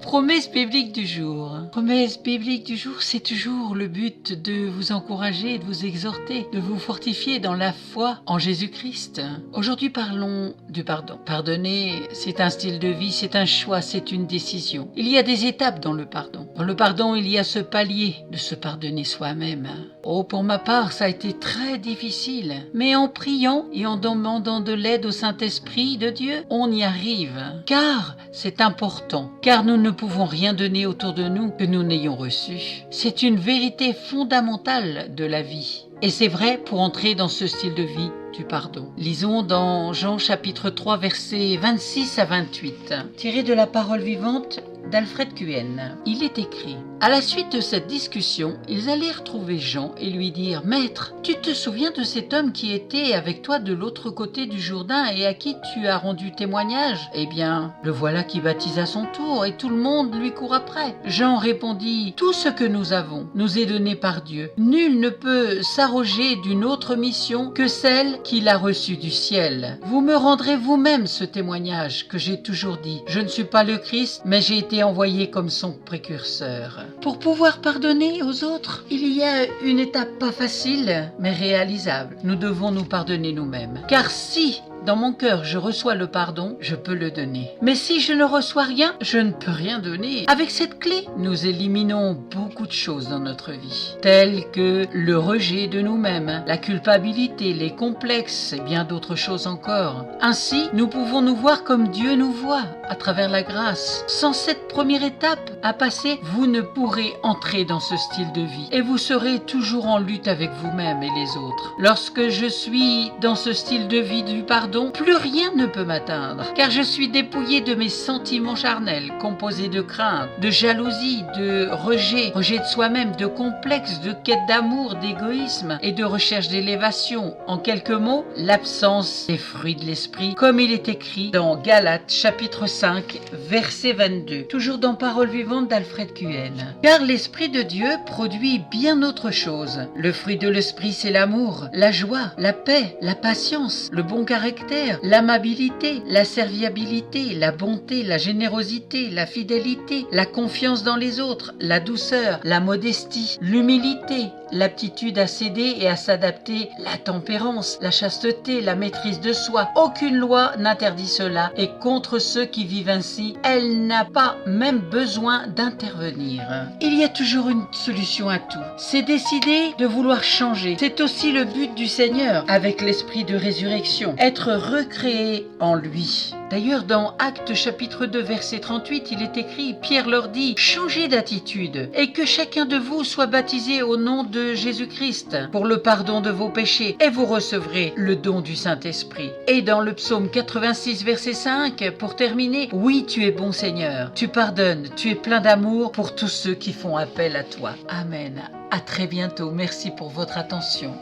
Promesse biblique du jour. Promesse biblique du jour, c'est toujours le but de vous encourager, de vous exhorter, de vous fortifier dans la foi en Jésus-Christ. Aujourd'hui, parlons du pardon. Pardonner, c'est un style de vie, c'est un choix, c'est une décision. Il y a des étapes dans le pardon. Dans le pardon, il y a ce palier de se pardonner soi-même. Oh, pour ma part, ça a été très difficile. Mais en priant et en demandant de l'aide au Saint-Esprit de Dieu, on y arrive. Car c'est important. Car nous ne pouvons rien donner autour de nous que nous n'ayons reçu. C'est une vérité fondamentale de la vie. Et c'est vrai pour entrer dans ce style de vie du pardon. Lisons dans Jean chapitre 3 versets 26 à 28, tiré de la parole vivante d'Alfred Cuen. Il est écrit: à la suite de cette discussion, ils allèrent trouver Jean et lui dirent: Maître, tu te souviens de cet homme qui était avec toi de l'autre côté du Jourdain et à qui tu as rendu témoignage? Eh bien, le voilà qui baptise à son tour et tout le monde lui court après. Jean répondit: tout ce que nous avons nous est donné par Dieu. Nul ne peut s'arroger d'une autre mission que celle qu'il a reçue du ciel. Vous me rendrez vous-même ce témoignage que j'ai toujours dit. Je ne suis pas le Christ, mais j'ai été envoyé comme son précurseur. Pour pouvoir pardonner aux autres, il y a une étape pas facile, mais réalisable. Nous devons nous pardonner nous-mêmes. Car si dans mon cœur, je reçois le pardon, je peux le donner. Mais si je ne reçois rien, je ne peux rien donner. Avec cette clé, nous éliminons beaucoup de choses dans notre vie, telles que le rejet de nous-mêmes, la culpabilité, les complexes et bien d'autres choses encore. Ainsi, nous pouvons nous voir comme Dieu nous voit, à travers la grâce. Sans cette première étape à passer, vous ne pourrez entrer dans ce style de vie et vous serez toujours en lutte avec vous-même et les autres. Lorsque je suis dans ce style de vie du pardon, plus rien ne peut m'atteindre, car je suis dépouillé de mes sentiments charnels, composés de crainte, de jalousie, de rejet de soi-même, de complexe, de quête d'amour, d'égoïsme et de recherche d'élévation. En quelques mots, l'absence des fruits de l'esprit, comme il est écrit dans Galates chapitre 5, verset 22, toujours dans Parole vivante d'Alfred Cuen. Car l'Esprit de Dieu produit bien autre chose. Le fruit de l'esprit, c'est l'amour, la joie, la paix, la patience, le bon caractère, l'amabilité, la serviabilité, la bonté, la générosité, la fidélité, la confiance dans les autres, la douceur, la modestie, l'humilité, l'aptitude à céder et à s'adapter, la tempérance, la chasteté, la maîtrise de soi. Aucune loi n'interdit cela et contre ceux qui vivent ainsi, elle n'a pas même besoin d'intervenir. Il y a toujours une solution à tout. C'est décider de vouloir changer. C'est aussi le but du Seigneur avec l'esprit de résurrection. Être recréé en lui. D'ailleurs, dans Actes chapitre 2 verset 38, il est écrit: Pierre leur dit: changez d'attitude et que chacun de vous soit baptisé au nom de Jésus-Christ pour le pardon de vos péchés et vous recevrez le don du Saint-Esprit. Et dans le psaume 86 verset 5, pour terminer: oui, tu es bon Seigneur, tu pardonnes, tu es plein d'amour pour tous ceux qui font appel à toi. Amen. À très bientôt. Merci pour votre attention.